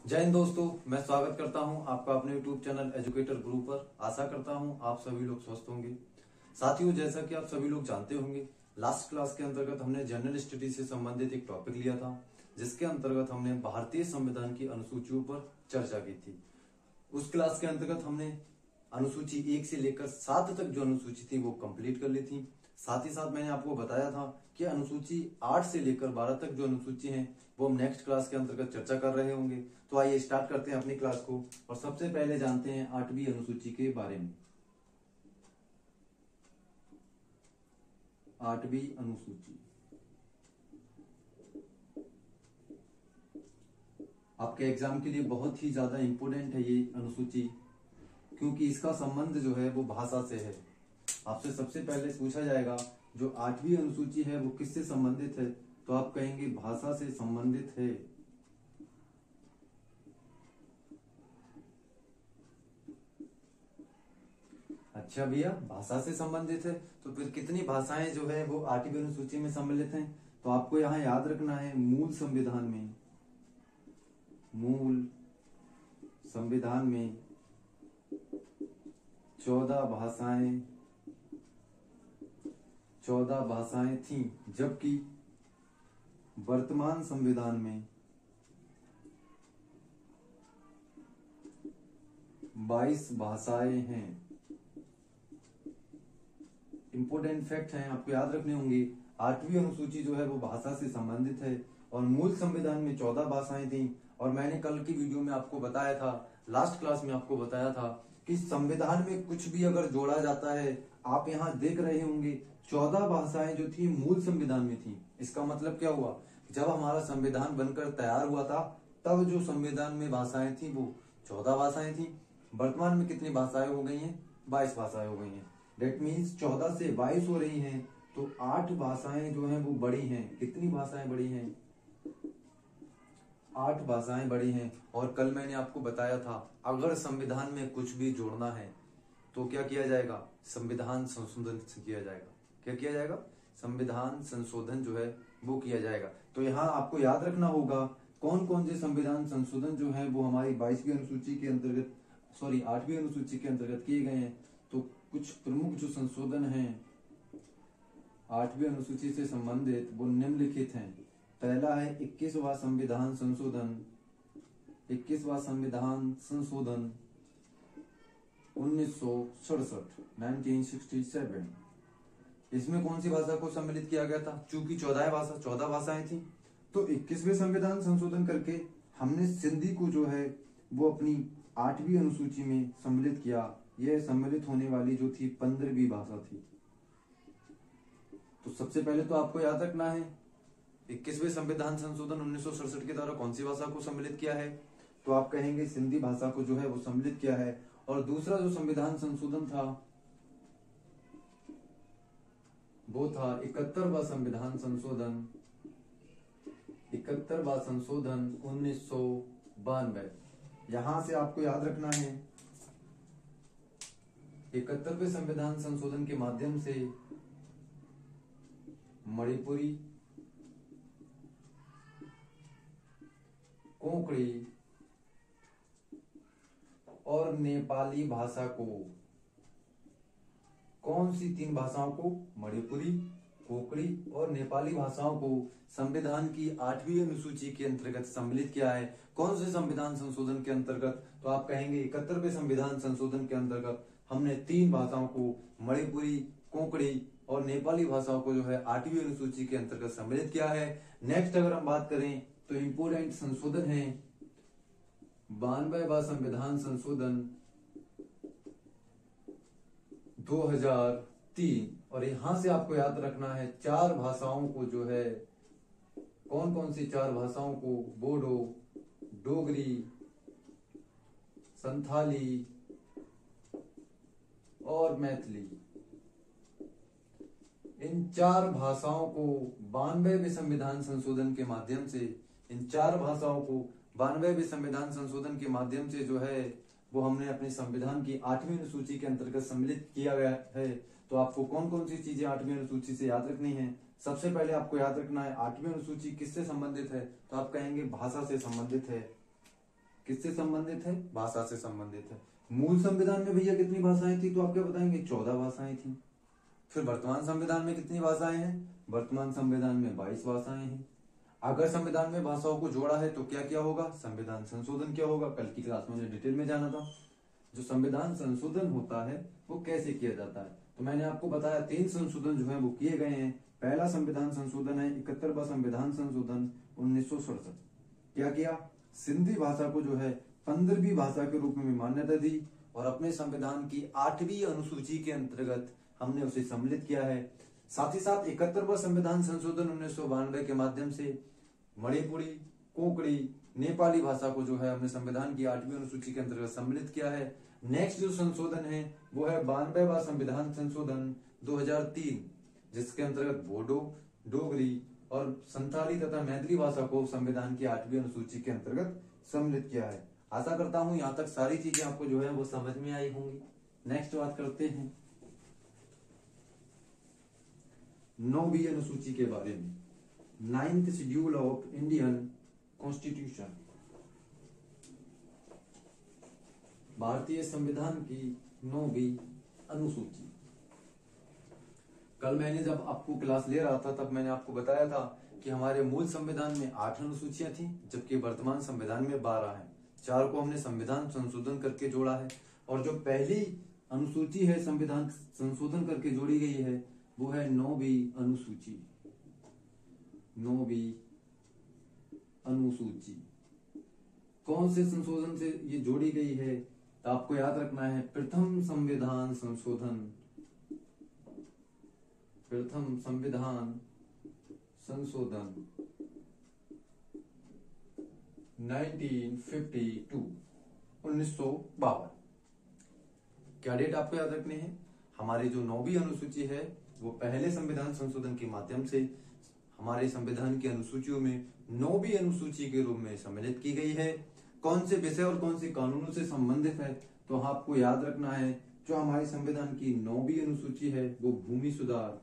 जय हिंद दोस्तों, मैं स्वागत करता हूं आपका अपने YouTube चैनल एजुकेटर गुरु पर। आशा करता हूं आप सभी लोग स्वस्थ होंगे। साथियों, जैसा कि आप सभी लोग जानते होंगे, लास्ट क्लास के अंतर्गत हमने जनरल स्टडी से संबंधित एक टॉपिक लिया था, जिसके अंतर्गत हमने भारतीय संविधान की अनुसूचियों पर चर्चा की थी। उस क्लास के अंतर्गत हमने अनुसूची 1 से लेकर 7 तक जो अनुसूची थी वो कंप्लीट कर ली थी। साथ ही साथ मैंने आपको बताया था कि अनुसूची 8 से लेकर 12 तक जो अनुसूची है वो हम नेक्स्ट क्लास के अंतर्गत चर्चा कर रहे होंगे। तो आइए स्टार्ट करते हैं अपनी क्लास को और सबसे पहले जानते हैं 8वीं अनुसूची के बारे में। 8वीं अनुसूची आपके एग्जाम के लिए बहुत ही ज्यादा इंपोर्टेंट है ये अनुसूची, क्योंकि इसका संबंध जो है वो भाषा से है। आपसे सबसे पहले पूछा जाएगा जो 8वीं अनुसूची है वो किससे संबंधित है, तो आप कहेंगे भाषा से संबंधित है। अच्छा भैया, भाषा से संबंधित है तो फिर कितनी भाषाएं जो है वो 8वीं अनुसूची में सम्मिलित हैं? तो आपको यहाँ याद रखना है मूल संविधान में 14 भाषाएं थीं, जबकि वर्तमान संविधान में 22 भाषाएं हैं। इंपोर्टेंट फैक्ट हैं, आपको याद रखने होंगे। 8वीं अनुसूची जो है वो भाषा से संबंधित है और मूल संविधान में 14 भाषाएं थी। और मैंने कल की वीडियो में आपको बताया था, लास्ट क्लास में आपको बताया था कि संविधान में कुछ भी अगर जोड़ा जाता है, आप यहाँ देख रहे होंगे 14 भाषाएं जो थी मूल संविधान में थी। इसका मतलब क्या हुआ, जब हमारा संविधान बनकर तैयार हुआ था तब जो संविधान में भाषाएं थी वो 14 भाषाएं थी। वर्तमान में कितनी भाषाएं हो गई हैं? 22 भाषाएं हो गई हैं। डेट मीन्स 14 से 22 हो रही हैं, तो 8 भाषाएं जो हैं वो बड़ी हैं। कितनी भाषाएं बड़ी हैं? 8 भाषाएं बड़ी हैं। और कल मैंने आपको बताया था अगर संविधान में कुछ भी जोड़ना है तो क्या किया जाएगा? संविधान संशोधन किया जाएगा। क्या किया जाएगा? संविधान संशोधन जो है वो किया जाएगा। तो यहाँ आपको याद रखना होगा कौन कौन से संविधान संशोधन जो है वो हमारी 22वीं अनुसूची के अंतर्गत 8वीं अनुसूची के अंतर्गत किए गए हैं। तो कुछ प्रमुख जो संशोधन हैं 8वीं अनुसूची से संबंधित वो निम्नलिखित हैं। पहला है 21वां संविधान संशोधन। 21वां संविधान संशोधन 1967। इसमें कौन सी भाषा को सम्मिलित किया गया था? चूंकि 14 भाषाएं थी, तो 21वें संविधान संशोधन करके हमने सिंधी को जो है वो अपनी 8वीं अनुसूची में सम्मिलित किया। यह सम्मिलित होने वाली जो थी 15वीं भाषा थी। तो सबसे पहले तो आपको याद रखना है 21वें संविधान संशोधन 1967 के द्वारा कौन सी भाषा को सम्मिलित किया है, तो आप कहेंगे सिंधी भाषा को जो है वो सम्मिलित किया है। और दूसरा जो संविधान संशोधन था वो था 71वां संविधान संशोधन। 71वां संशोधन 1992। यहां से आपको याद रखना है 71वें संविधान संशोधन के माध्यम से मणिपुरी, कोंकणी और नेपाली भाषा को, कौन सी 3 भाषाओं को? मणिपुरी, कोंकणी और नेपाली भाषाओं को संविधान की 8वीं अनुसूची के अंतर्गत सम्मिलित किया है। कौन से संविधान संशोधन के अंतर्गत? तो आप कहेंगे 71वें संविधान संशोधन के अंतर्गत हमने 3 भाषाओं को, मणिपुरी, कोंकणी और नेपाली भाषाओं को जो है 8वीं अनुसूची के अंतर्गत सम्मिलित किया है। नेक्स्ट अगर हम बात करें तो इंपोर्टेंट संशोधन है 92वां संविधान संशोधन 2003। और यहां से आपको याद रखना है 4 भाषाओं को जो है, कौन कौन सी 4 भाषाओं को? बोडो, डोगरी, संथाली और मैथिली। इन 4 भाषाओं को 92वें संविधान संशोधन के माध्यम से, इन 4 भाषाओं को 92वें संविधान संशोधन के माध्यम से जो है वो हमने अपने संविधान की 8वीं अनुसूची के अंतर्गत सम्मिलित किया गया है। तो आपको कौन कौन सी चीजें 8वीं अनुसूची से याद रखनी है? सबसे पहले आपको याद रखना है 8वीं अनुसूची किससे संबंधित है, तो आप कहेंगे भाषा से संबंधित है। किससे संबंधित है? भाषा से संबंधित है। मूल संविधान में भैया कितनी भाषाएं थी? तो आप क्या बताएंगे? 14 भाषाएं थी। फिर वर्तमान संविधान में कितनी भाषाएं हैं? वर्तमान संविधान में 22 भाषाएं हैं। अगर संविधान में भाषाओं को जोड़ा है तो क्या क्या होगा? संविधान संशोधन क्या होगा? कल की क्लास में मुझे डिटेल में जाना था। जो संविधान संशोधन होता है वो कैसे किया जाता है? तो मैंने आपको बताया 3 संशोधन जो है वो किए गए हैं। पहला संविधान संशोधन है 71वां संविधान संशोधन 1967। क्या किया? सिंधी भाषा को जो है 15वीं भाषा के रूप में मान्यता दी और अपने संविधान की 8वीं अनुसूची के अंतर्गत हमने उसे सम्मिलित किया है। साथ ही साथ 71वां संविधान संशोधन 1992 के माध्यम से मणिपुरी, कोंकणी, नेपाली भाषा को जो है हमने संविधान की 8वीं अनुसूची के अंतर्गत सम्मिलित किया है। नेक्स्ट जो संशोधन है वो है 92वां संविधान संशोधन 2003, जिसके अंतर्गत बोडो, डोगरी और संथाली तथा मैथिली भाषा को संविधान की 8वीं अनुसूची के अंतर्गत सम्मिलित किया है। आशा करता हूं यहाँ तक सारी चीजें आपको जो है वो समझ में आई होंगी। नेक्स्ट बात करते हैं 9वीं अनुसूची के बारे में। 9th schedule of Indian constitution, भारतीय संविधान की 9वीं अनुसूची। कल मैंने जब आपको क्लास ले रहा था तब मैंने आपको बताया था कि हमारे मूल संविधान में 8 अनुसूचियां थी, जबकि वर्तमान संविधान में 12 हैं। 4 को हमने संविधान संशोधन करके जोड़ा है और जो पहली अनुसूची है संविधान संशोधन करके जोड़ी गई है वो है 9वीं अनुसूची। 9वीं अनुसूची कौन से संशोधन से ये जोड़ी गई है? तो आपको याद रखना है प्रथम संविधान संशोधन, प्रथम संविधान संशोधन 1952, 1952। क्या डेट आपको याद रखनी है? हमारी जो 9वीं अनुसूची है वो पहले संविधान संशोधन के माध्यम से हमारे संविधान की अनुसूचियों में 9वीं अनुसूची के रूप में सम्मिलित की गई है। कौन से विषय और कौन से कानूनों से संबंधित है? तो आपको याद रखना है जो हमारे संविधान की 9वीं अनुसूची है वो भूमि सुधार,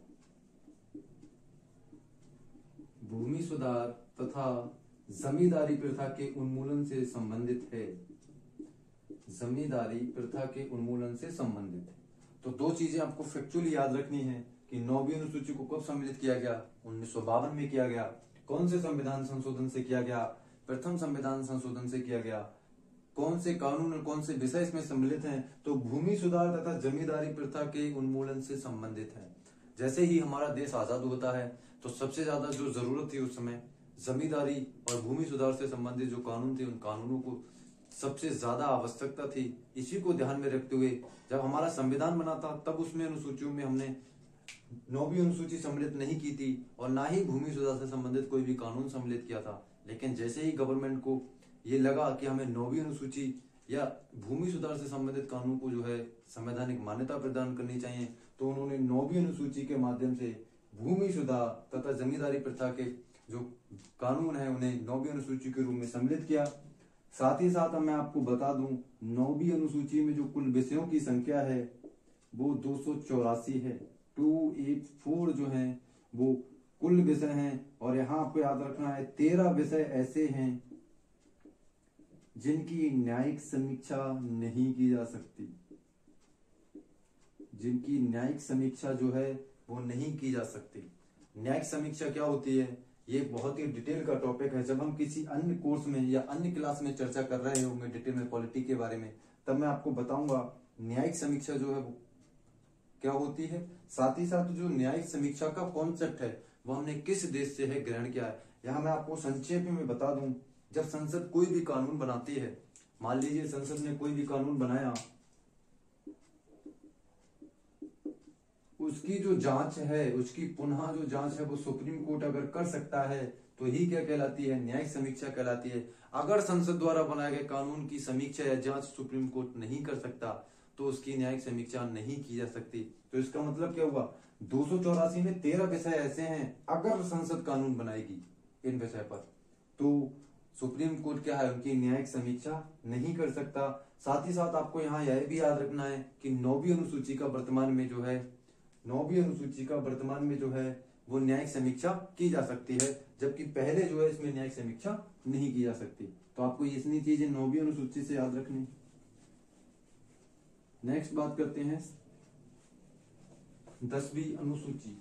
भूमि सुधार तथा जमींदारी प्रथा के उन्मूलन से संबंधित है। जमींदारी प्रथा के उन्मूलन से संबंधित है। तो 2 चीजें आपको फैक्चुअली याद रखनी है कि 9वीं अनुसूची को कब सम्मिलित किया गया? 1952 में किया गया। कौन से संविधान संशोधन से किया गया? प्रथम संविधान संशोधन से किया गया। कौन से कानून और कौन से विषय इसमें सम्मिलित हैं? तो भूमि सुधार तथा जमींदारी प्रथा के उन्मूलन से संबंधित है। जैसे ही हमारा देश आजाद होता है तो सबसे ज्यादा जो जरूरत थी उस समय जमींदारी और भूमि सुधार से संबंधित जो कानून थे उन कानूनों को सबसे ज्यादा आवश्यकता थी। इसी को ध्यान में रखते हुए जब हमारा संविधान बना था तब उसमें अनुसूचियों में हमने 9वीं अनुसूची सम्मिलित नहीं की थी और ना ही भूमि सुधार से संबंधित कोई भी कानून सम्मिलित किया था। लेकिन जैसे ही गवर्नमेंट को ये लगा कि हमें 9वीं अनुसूची या भूमि सुधार से संबंधित कानून को जो है संवैधानिक मान्यता प्रदान करनी चाहिए, तो उन्होंने 9वीं अनुसूची के माध्यम से भूमि सुधार तथा जमींदारी प्रथा के जो कानून है उन्हें 9वीं अनुसूची के रूप में सम्मिलित किया। साथ ही साथ मैं आपको बता दूं 9वीं अनुसूची में जो कुल विषयों की संख्या है वो 284 है। 284 जो है वो कुल विषय हैं और यहाँ आपको याद रखना है 13 विषय ऐसे हैं जिनकी न्यायिक समीक्षा नहीं की जा सकती, जिनकी न्यायिक समीक्षा जो है वो नहीं की जा सकती। न्यायिक समीक्षा क्या होती है? ये बहुत ही डिटेल का टॉपिक है। जब हम किसी अन्य कोर्स में या अन्य क्लास में चर्चा कर रहे होंगे डिटेल में पॉलिटी के बारे में, तब मैं आपको बताऊंगा न्यायिक समीक्षा जो है वो क्या होती है। साथ ही साथ जो न्यायिक समीक्षा का कॉन्सेप्ट है वो हमने किस देश से है ग्रहण किया है। यहाँ मैं आपको संक्षेप में बता दूं, जब संसद कोई भी कानून बनाती है, मान लीजिए संसद ने कोई भी कानून बनाया, उसकी जो जांच है, उसकी पुनः जो जांच है वो सुप्रीम कोर्ट अगर कर सकता है तो ही क्या कहलाती है? न्यायिक समीक्षा कहलाती है। अगर संसद द्वारा बनाए गए कानून की समीक्षा या जांच सुप्रीम कोर्ट नहीं कर सकता तो उसकी न्यायिक समीक्षा नहीं की जा सकती। तो इसका मतलब क्या हुआ? 284 में 13 विषय ऐसे हैं अगर संसद कानून बनाएगी इन विषय पर तो सुप्रीम कोर्ट क्या है उनकी न्यायिक समीक्षा नहीं कर सकता। साथ ही साथ आपको यहाँ यह भी याद रखना है कि 9वीं अनुसूची का वर्तमान में जो है 9वीं अनुसूची का वर्तमान में जो है वो न्यायिक समीक्षा की जा सकती है, जबकि पहले जो है इसमें न्यायिक समीक्षा नहीं की जा सकती। तो आपको इतनी चीजें 9वीं अनुसूची से याद रखनी। नेक्स्ट बात करते हैं 10वीं अनुसूची।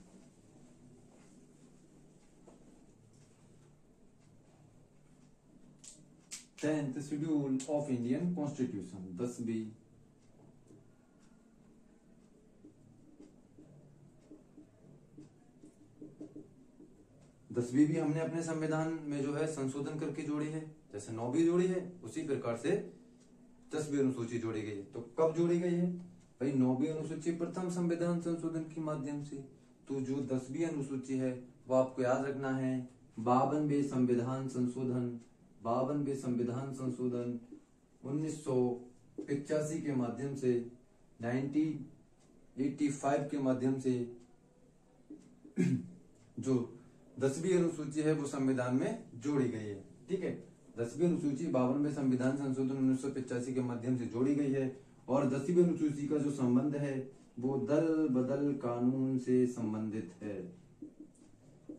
10th schedule of Indian constitution. 10वीं भी हमने अपने संविधान में जो है संशोधन करके जोड़ी है, जैसे 9वीं जोड़ी है उसी प्रकार से 10वीं अनुसूची जोड़ी गई है। तो कब जोड़ी गई है भाई? 9वीं अनुसूची प्रथम संविधान संशोधन के माध्यम से। तो जो 10वीं अनुसूची है वो आपको याद रखना है 52वें संविधान संशोधन। 52वें संविधान संशोधन 1985 के माध्यम से, 1985 के माध्यम से जो 10वीं अनुसूची है वो संविधान में जोड़ी गई है। ठीक है, 10वीं अनुसूची 52वें संविधान संशोधन 1985 के माध्यम से जोड़ी गई है। और 10वीं अनुसूची का जो संबंध है वो दल बदल कानून से संबंधित है।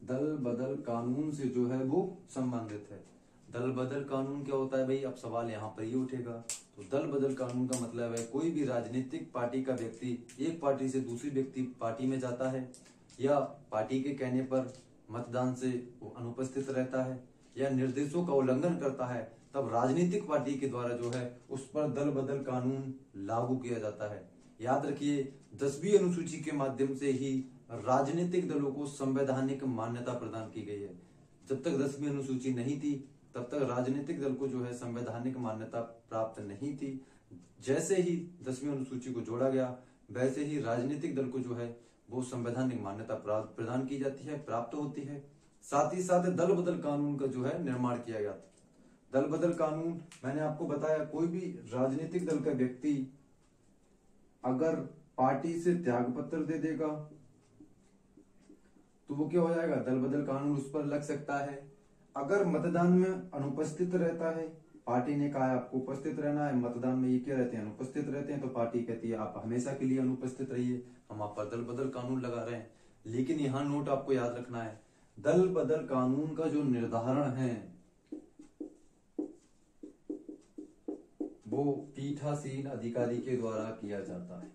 दल बदल कानून से जो है वो संबंधित है। दल बदल कानून क्या होता है भाई? अब सवाल यहाँ पर ही उठेगा। तो दल बदल कानून का मतलब है कोई भी राजनीतिक पार्टी का व्यक्ति एक पार्टी से दूसरी व्यक्ति पार्टी में जाता है, या पार्टी के कहने पर मतदान से वो अनुपस्थित रहता है, या निर्देशों का उल्लंघन करता है, तब राजनीतिक पार्टी के द्वारा जो है उस पर दल बदल कानून लागू किया जाता है। याद रखिए 10वीं अनुसूची के माध्यम से ही राजनीतिक दलों को संवैधानिक मान्यता प्रदान की गई है। जब तक 10वीं अनुसूची नहीं थी तब तक राजनीतिक दल को जो है संवैधानिक मान्यता प्राप्त नहीं थी। जैसे ही 10वीं अनुसूची को जोड़ा गया वैसे ही राजनीतिक दल को जो है वो संवैधानिक मान्यता प्रदान की जाती है, प्राप्त होती है। साथ ही साथ दल बदल कानून का जो है निर्माण किया गया था। दल बदल कानून मैंने आपको बताया, कोई भी राजनीतिक दल का व्यक्ति अगर पार्टी से त्याग पत्र दे देगा तो वो क्या हो जाएगा? दल बदल कानून उस पर लग सकता है। अगर मतदान में अनुपस्थित रहता है, पार्टी ने कहा है आपको उपस्थित रहना है, मतदान में ये क्या रहते हैं? अनुपस्थित रहते हैं, तो पार्टी कहती है आप हमेशा के लिए अनुपस्थित रहिए, हम आप पर दल बदल कानून लगा रहे हैं। लेकिन यहाँ नोट आपको याद रखना है, दल बदल कानून का जो निर्धारण है वो पीठासीन अधिकारी के द्वारा किया जाता है।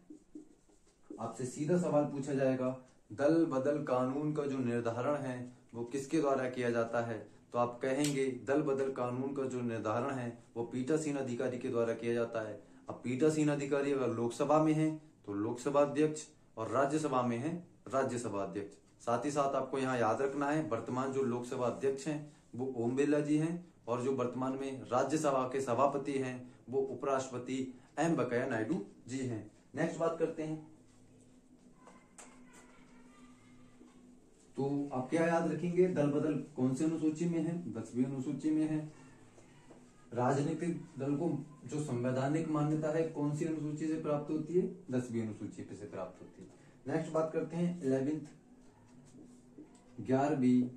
आपसे सीधा सवाल पूछा जाएगा दल बदल कानून का जो निर्धारण है वो किसके द्वारा किया जाता है? तो आप कहेंगे दल बदल कानून का जो निर्धारण है वो पीठासीन अधिकारी के द्वारा किया जाता है। अब पीठासीन अधिकारी अगर लोकसभा में है तो लोकसभा अध्यक्ष, और राज्यसभा में है राज्यसभा अध्यक्ष। साथ ही साथ आपको यहाँ याद रखना है वर्तमान जो लोकसभा अध्यक्ष हैं वो ओम बिरला जी हैं, और जो वर्तमान में राज्यसभा के सभापति हैं वो उपराष्ट्रपति एम वेंकैया नायडू जी हैं। नेक्स्ट बात करते हैं, तो आप क्या याद रखेंगे? दल बदल कौन सी अनुसूची में है? 10वीं अनुसूची में है। राजनीतिक दल को जो संवैधानिक मान्यता है कौन सी अनुसूची से प्राप्त होती है? 10वीं अनुसूची से प्राप्त होती है। नेक्स्ट बात करते हैं 11वीं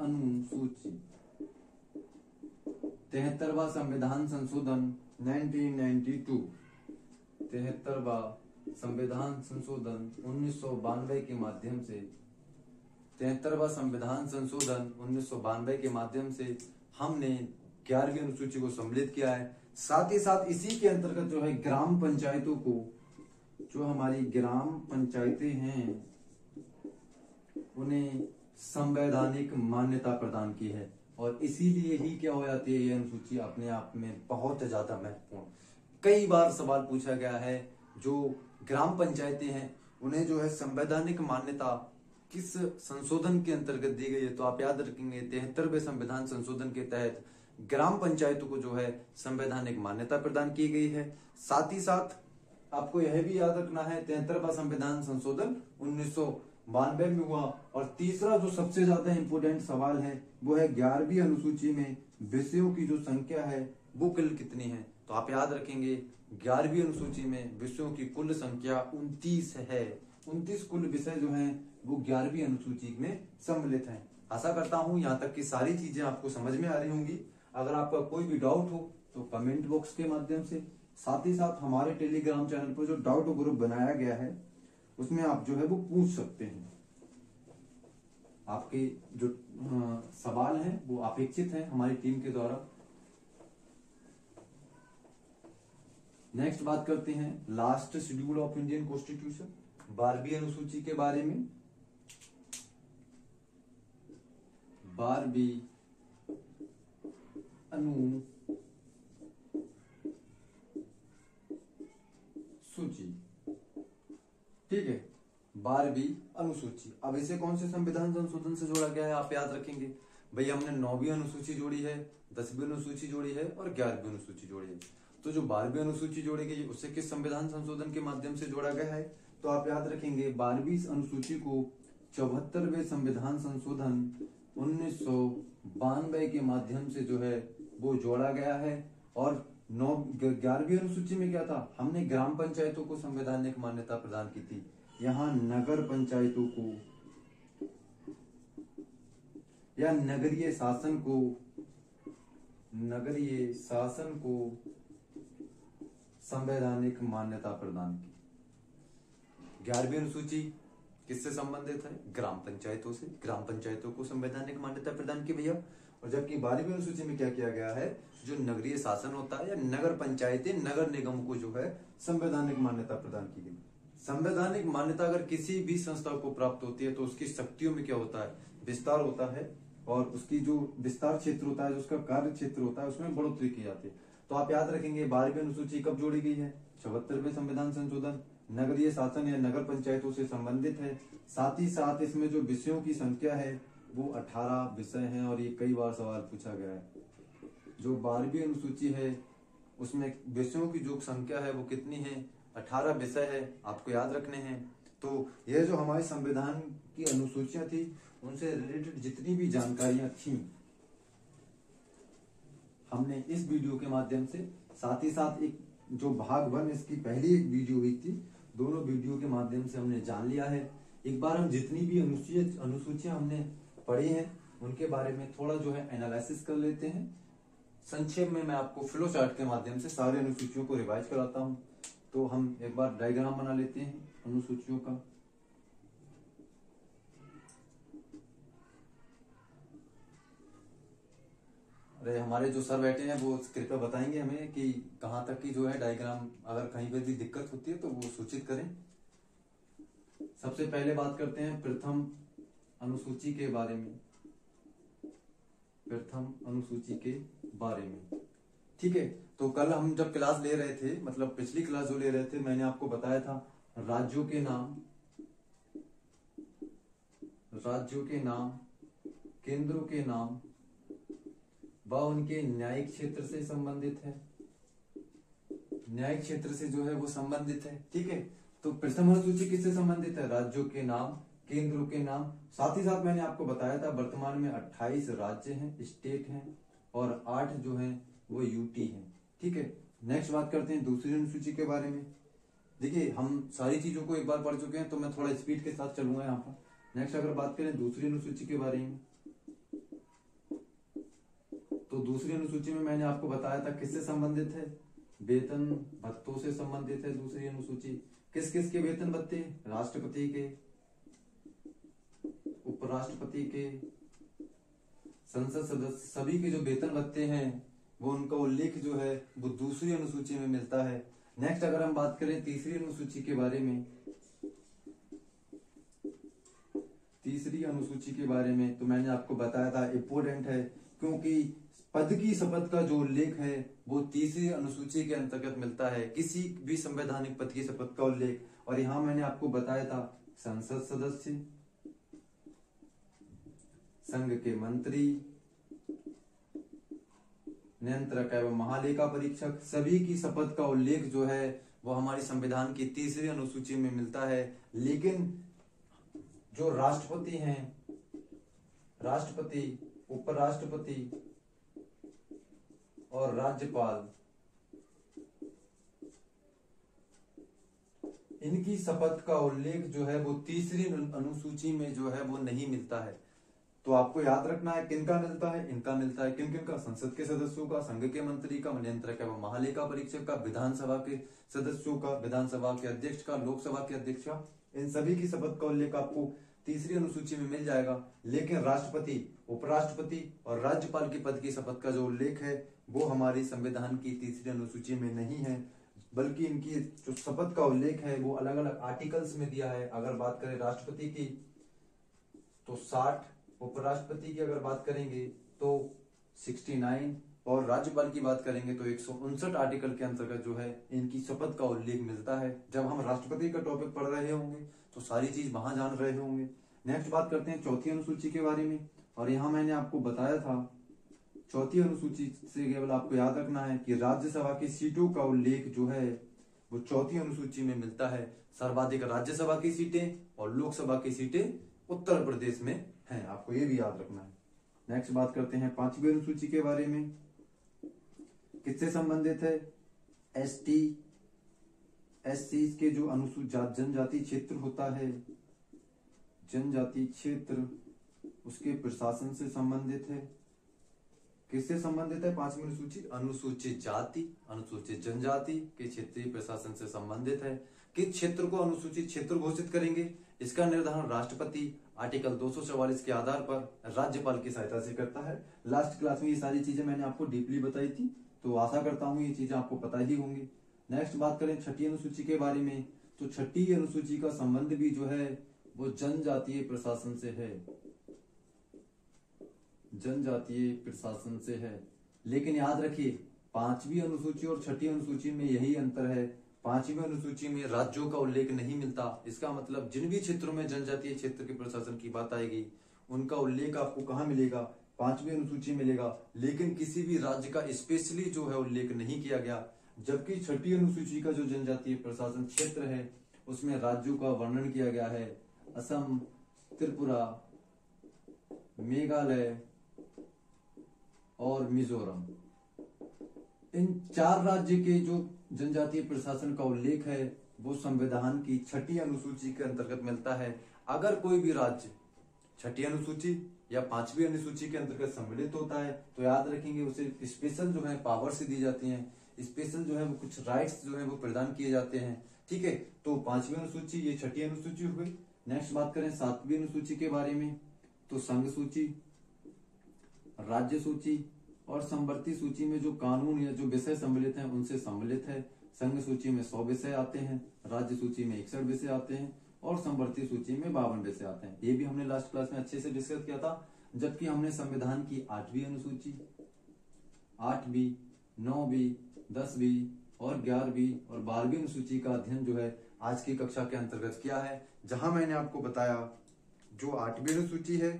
अनुसूची। 73वां संविधान संशोधन 1992। 73वां संविधान संशोधन 1992 के माध्यम से, 73वां संविधान संशोधन 1992 के माध्यम से हमने 11वीं अनुसूची को सम्मिलित किया है। साथ ही साथ इसी के अंतर्गत जो है ग्राम पंचायतों को, जो हमारी ग्राम पंचायतें हैं उन्हें संवैधानिक मान्यता प्रदान की है। और इसीलिए ही क्या हो जाती है ये अनुसूची अपने आप में बहुत ज्यादा महत्वपूर्ण। कई बार सवाल पूछा गया है जो ग्राम पंचायतें हैं उन्हें जो है संवैधानिक मान्यता किस संशोधन के अंतर्गत दी गई है? तो आप याद रखेंगे 73वें संविधान संशोधन के तहत ग्राम पंचायतों को जो है संवैधानिक मान्यता प्रदान की गई है। साथ ही साथ आपको यह भी याद रखना है 73वां संविधान संशोधन 1992 में हुआ। और तीसरा जो सबसे ज्यादा इंपोर्टेंट सवाल है वो है 11वीं अनुसूची में विषयों की जो संख्या है वो कुल कितनी है? तो आप याद रखेंगे 11वीं अनुसूची में विषयों की कुल संख्या 29 है। 29 कुल विषय जो हैं वो 11वीं अनुसूची में सम्मिलित हैं। आशा करता हूं यहाँ तक की सारी चीजें आपको समझ में आ रही होंगी। अगर आपका कोई भी डाउट हो तो कमेंट बॉक्स के माध्यम से, साथ ही साथ हमारे टेलीग्राम चैनल पर जो डाउट ग्रुप बनाया गया है उसमें आप जो है वो पूछ सकते हैं। आपके जो सवाल हैं वो अपेक्षित हैं हमारी टीम के द्वारा। नेक्स्ट बात करते हैं last schedule of Indian constitution, 12वीं अनुसूची के बारे में। 12वीं अनुसूची, ठीक है, 12वीं अनुसूची। अब इसे कौन से संविधान संशोधन से जोड़ा गया है आप याद रखेंगे भाई, हमने 9वीं अनुसूची जोड़ी है, 10वीं अनुसूची जोड़ी है और 11वीं अनुसूची जोड़ी है। तो जो 12वीं अनुसूची जोड़ी गई उससे किस संविधान संशोधन के माध्यम से जोड़ा गया है, तो आप याद रखेंगे 12वीं अनुसूची को 74वें संविधान संशोधन 1992 के माध्यम से जो है वो जोड़ा गया है। और 11वीं अनुसूची में क्या था, हमने ग्राम पंचायतों को संवैधानिक मान्यता प्रदान की थी। यहाँ नगर पंचायतों को या नगरीय शासन को संवैधानिक मान्यता प्रदान की। 11वीं अनुसूची किससे संबंधित है, ग्राम पंचायतों से, ग्राम पंचायतों को संवैधानिक मान्यता प्रदान की भैया। और जबकि 12वीं अनुसूची में क्या किया गया है, जो नगरीय शासन होता है या नगर पंचायतें, नगर निगम को जो है संवैधानिक मान्यता प्रदान की गई। संवैधानिक मान्यता अगर किसी भी संस्था को प्राप्त होती है तो उसकी शक्तियों में क्या होता है, विस्तार होता है, और उसकी जो विस्तार क्षेत्र होता है, जो उसका कार्य क्षेत्र होता है, उसमें बढ़ोतरी की जाती है। तो आप याद रखेंगे 12वीं अनुसूची कब जोड़ी गई है, 74वें संविधान संशोधन, नगरीय शासन या नगर पंचायतों से संबंधित है। साथ ही साथ इसमें जो विषयों की संख्या है वो 18 विषय हैं, और ये कई बार सवाल पूछा गया है। जो 12वीं अनुसूची है उसमें विषयों की जो संख्या है वो कितनी है, 18 विषय है, आपको याद रखने हैं। तो यह जो हमारे संविधान की अनुसूचियां थी उनसे रिलेटेड जितनी भी जानकारियां थी हमने इस वीडियो के माध्यम से, साथ ही साथ एक जो भाग 1 इसकी पहली एक वीडियो हुई थी, दोनों वीडियो के माध्यम से हमने जान लिया है। एक बार हम जितनी भी अनुसूचियां हमने पढ़ी हैं उनके बारे में थोड़ा जो है एनालिसिस कर लेते हैं। संक्षेप में मैं आपको फ्लो चार्ट के माध्यम से सारे अनुसूचियों को रिवाइज कराता हूं। तो हम एक बार डायग्राम बना लेते हैं अनुसूचियों का। अरे हमारे जो सर बैठे हैं वो कृपया बताएंगे हमें कि कहाँ तक की जो है डायग्राम, अगर कहीं पर भी दिक्कत होती है तो वो सूचित करें। सबसे पहले बात करते हैं प्रथम अनुसूची के बारे में, प्रथम अनुसूची के बारे में, ठीक है। तो कल हम जब क्लास ले रहे थे, मतलब पिछली क्लास जो ले रहे थे, मैंने आपको बताया था राज्यों के नाम, केंद्रों के नाम व उनके न्यायिक क्षेत्र से संबंधित है, न्यायिक क्षेत्र से जो है वो संबंधित है, ठीक है। तो प्रथम अनुसूची किससे संबंधित है, राज्यों के नाम, केंद्रों के नाम। साथ ही साथ मैंने आपको बताया था वर्तमान में 28 राज्य हैं, स्टेट हैं, और 8 जो हैं वो यूटी हैं, ठीक है। नेक्स्ट बात करते हैं दूसरी अनुसूची के बारे में। देखिए हम सारी चीजों को एक बार पढ़ चुके हैं तो मैं थोड़ा स्पीड के साथ चलूंगा यहाँ पर। नेक्स्ट अगर बात करें दूसरी अनुसूची के बारे में, तो दूसरी अनुसूची में मैंने आपको बताया था किससे संबंधित है, वेतन भत्तों से संबंधित है। दूसरी अनुसूची किस किस के वेतन भत्ते, राष्ट्रपति के, उपराष्ट्रपति के, संसद सदस्य, सभी के जो वेतन भत्ते हैं वो उनका उल्लेख जो है वो दूसरी अनुसूची में मिलता है। नेक्स्ट अगर हम बात करें तीसरी अनुसूची के बारे में, तीसरी अनुसूची के बारे में तो मैंने आपको बताया था इम्पोर्टेंट है, क्योंकि पद की शपथ का जो उल्लेख है वो तीसरी अनुसूची के अंतर्गत मिलता है, किसी भी संवैधानिक पद की शपथ का उल्लेख। और यहाँ मैंने आपको बताया था संसद सदस्य, संघ के मंत्री, नियंत्रक एवं महालेखा परीक्षक, सभी की शपथ का उल्लेख जो है वो हमारी संविधान की तीसरी अनुसूची में मिलता है। लेकिन जो राष्ट्रपति हैं, राष्ट्रपति, उपराष्ट्रपति और राज्यपाल, इनकी शपथ का उल्लेख जो है वो तीसरी अनुसूची में जो है वो नहीं मिलता है। तो आपको याद रखना है किनका मिलता है, इनका मिलता है। किन किन का, संसद के सदस्यों का, संघ के मंत्री का, नियंत्रक एवं महालेखा परीक्षक का, विधानसभा के सदस्यों का, विधानसभा के अध्यक्ष का, लोकसभा के अध्यक्ष का, इन सभी की शपथ का उल्लेख आपको तीसरी अनुसूची में मिल जाएगा, लेकिन राष्ट्रपति, उपराष्ट्रपति और राज्यपाल के पद की शपथ का जो उल्लेख है वो हमारी संविधान की तीसरी अनुसूची में नहीं है, बल्कि इनकी जो शपथ का उल्लेख है वो अलग अलग आर्टिकल्स में दिया है। अगर बात करें राष्ट्रपति की तो 60, उपराष्ट्रपति की अगर बात करेंगे तो 69 और राज्यपाल की बात करेंगे तो 159 आर्टिकल के अंतर्गत जो है इनकी शपथ का उल्लेख मिलता है। जब हम राष्ट्रपति का टॉपिक पढ़ रहे होंगे तो सारी चीज वहां जान रहे होंगे। नेक्स्ट बात करते हैं चौथी अनुसूची के बारे में, और यहाँ मैंने आपको बताया था चौथी अनुसूची से केवल आपको याद रखना है कि राज्यसभा की सीटों का उल्लेख जो है वो चौथी अनुसूची में मिलता है। सर्वाधिक राज्यसभा की सीटें और लोकसभा की सीटें उत्तर प्रदेश में हैं, आपको ये भी याद रखना है। नेक्स्ट बात करते हैं पांचवी अनुसूची के बारे में, किससे संबंधित है? एसटी, एससी के जो अनुसूचित जनजाति क्षेत्र होता है, जनजाति क्षेत्र, उसके प्रशासन से संबंधित है। किससे संबंधित है पांचवी अनुसूची? अनुसूचित जाति, अनुसूचित जनजाति के क्षेत्रीय प्रशासन से संबंधित है। किस क्षेत्र को अनुसूचित क्षेत्र घोषित करेंगे? इसका निर्धारण राष्ट्रपति आर्टिकल 244 के आधार पर राज्यपाल की सहायता से करता है। लास्ट क्लास में ये सारी चीजें मैंने आपको डीपली बताई थी, तो आशा करता हूँ ये चीजें आपको पता ही होंगी। नेक्स्ट बात करें छठी अनुसूची के बारे में, तो छठी अनुसूची का संबंध भी जो है वो जनजातीय प्रशासन से है, जनजातीय प्रशासन से है। लेकिन याद रखिए पांचवी अनुसूची और छठी अनुसूची में यही अंतर है, पांचवी अनुसूची में राज्यों का उल्लेख नहीं मिलता। इसका मतलब जिन भी क्षेत्रों में जनजातीय क्षेत्र के प्रशासन की बात आएगी उनका उल्लेख आपको कहाँ मिलेगा? पांचवी अनुसूची मिलेगा, लेकिन किसी भी राज्य का स्पेशली जो है उल्लेख नहीं किया गया। जबकि छठी अनुसूची का जो जनजातीय प्रशासन क्षेत्र है उसमें राज्यों का वर्णन किया गया है, असम, त्रिपुरा, मेघालय और मिजोरम। इन 4 राज्य के जो जनजातीय प्रशासन का उल्लेख है वो संविधान की छठी अनुसूची के अंतर्गत मिलता है। अगर कोई भी राज्य छठी अनुसूची या पांचवी अनुसूची के अंतर्गत सम्मिलित होता है तो याद रखेंगे उसे स्पेशल जो है पावर्स दी जाती हैं, स्पेशल जो है वो कुछ राइट्स जो है वो प्रदान किए जाते हैं। ठीक है, तो पांचवी अनुसूची ये छठी अनुसूची हो गई। नेक्स्ट बात करें सातवीं अनुसूची के बारे में, तो संघ सूची, राज्य सूची और संवर्ती सूची में जो कानून या जो विषय सम्मिलित हैं उनसे सम्मिलित है। संघ सूची में 100 विषय आते हैं, राज्य सूची में 61 विषय आते हैं और संवर्ती सूची में 52 विषय आते हैं। ये भी हमने लास्ट क्लास में अच्छे से डिस्कस किया था। जबकि हमने संविधान की 8वीं अनुसूची, 8वीं, 9वीं, 10वीं और 11वीं और 12वीं अनुसूची का अध्ययन जो है आज की कक्षा के अंतर्गत किया है, जहां मैंने आपको बताया जो 8वीं अनुसूची है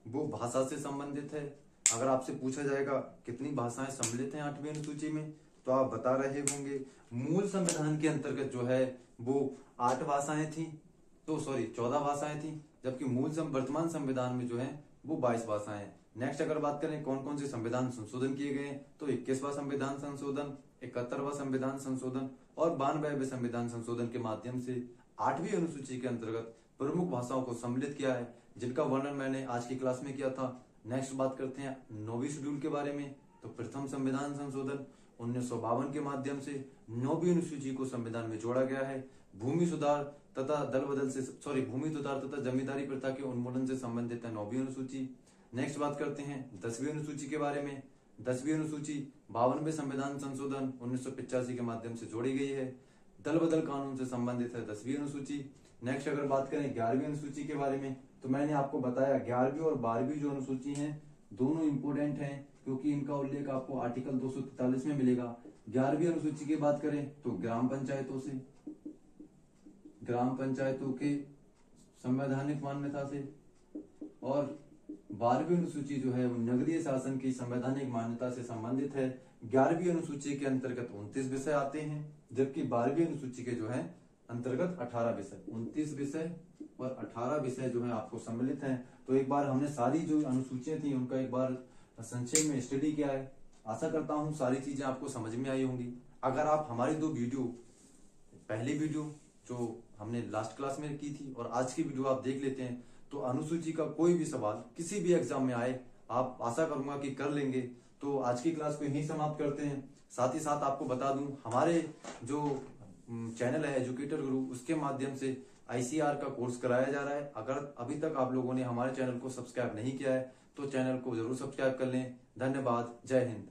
वो भाषा से संबंधित है। अगर आपसे पूछा जाएगा कितनी भाषाएं सम्मिलित हैं 8वीं अनुसूची में, तो आप बता रहे होंगे मूल संविधान के अंतर्गत जो है वो 8 भाषाएं थी, तो सॉरी 14 भाषाएं थी, जबकि मूल वर्तमान संविधान में जो है वो 22 भाषाएं। नेक्स्ट अगर बात करें कौन कौन से संविधान संशोधन किए गए, तो 21वां संविधान संशोधन, 71वां संविधान संशोधन और 92वें संविधान संशोधन के माध्यम से 8वीं अनुसूची के अंतर्गत प्रमुख भाषाओं को सम्मिलित किया है, जिनका वर्णन मैंने आज की क्लास में किया था। नेक्स्ट बात करते हैं 9वीं शेड्यूल के बारे में, तो प्रथम संविधान संशोधन 1952 के माध्यम से 9वीं अनुसूची को संविधान में जोड़ा गया है। भूमि सुधार तथा भूमि सुधार तथा जमींदारी प्रथा के उन्मूलन से संबंधित है 9वीं अनुसूची। नेक्स्ट बात करते हैं 10वीं अनुसूची के बारे में। 10वीं अनुसूची 52वें संविधान संशोधन 1985 के माध्यम से जोड़ी गई है। दल बदल कानून से संबंधित है 10वीं अनुसूची। नेक्स्ट अगर बात करें 11वीं अनुसूची के बारे में, तो मैंने आपको बताया 11वीं और 12वीं जो अनुसूची हैं दोनों इंपोर्टेंट हैं, क्योंकि इनका उल्लेख आपको आर्टिकल 243 में मिलेगा। 11वीं अनुसूची की बात करें तो ग्राम पंचायतों के संवैधानिक मान्यता से, और 12वीं अनुसूची जो है वो नगरीय शासन की संवैधानिक मान्यता से संबंधित है। 11वीं अनुसूची के अंतर्गत 29 विषय आते हैं, जबकि 12वीं अनुसूची के जो है अंतर्गत 18 विषय, 29 विषय और 18 विषय जो है आपको सम्मिलित हैं। तो एक बार हमने सारी जो अनुसूचियां थी उनका एक बार संक्षेप में स्टडी किया है। आशा करता हूं सारी चीजें आपको समझ में आई होंगी। अगर आप हमारी 2 वीडियो, पहली वीडियो जो हमने लास्ट क्लास में की थी और आज की वीडियो आप देख लेते हैं, तो अनुसूची का कोई भी सवाल किसी भी एग्जाम में आए आप आशा करूंगा कि कर लेंगे। तो आज की क्लास को यहीं समाप्त करते हैं। साथ ही साथ आपको बता दूं हमारे जो चैनल है एजुकेटर गुरु, उसके माध्यम से ICAR का कोर्स कराया जा रहा है। अगर अभी तक आप लोगों ने हमारे चैनल को सब्सक्राइब नहीं किया है तो चैनल को जरूर सब्सक्राइब कर लें। धन्यवाद। जय हिंद।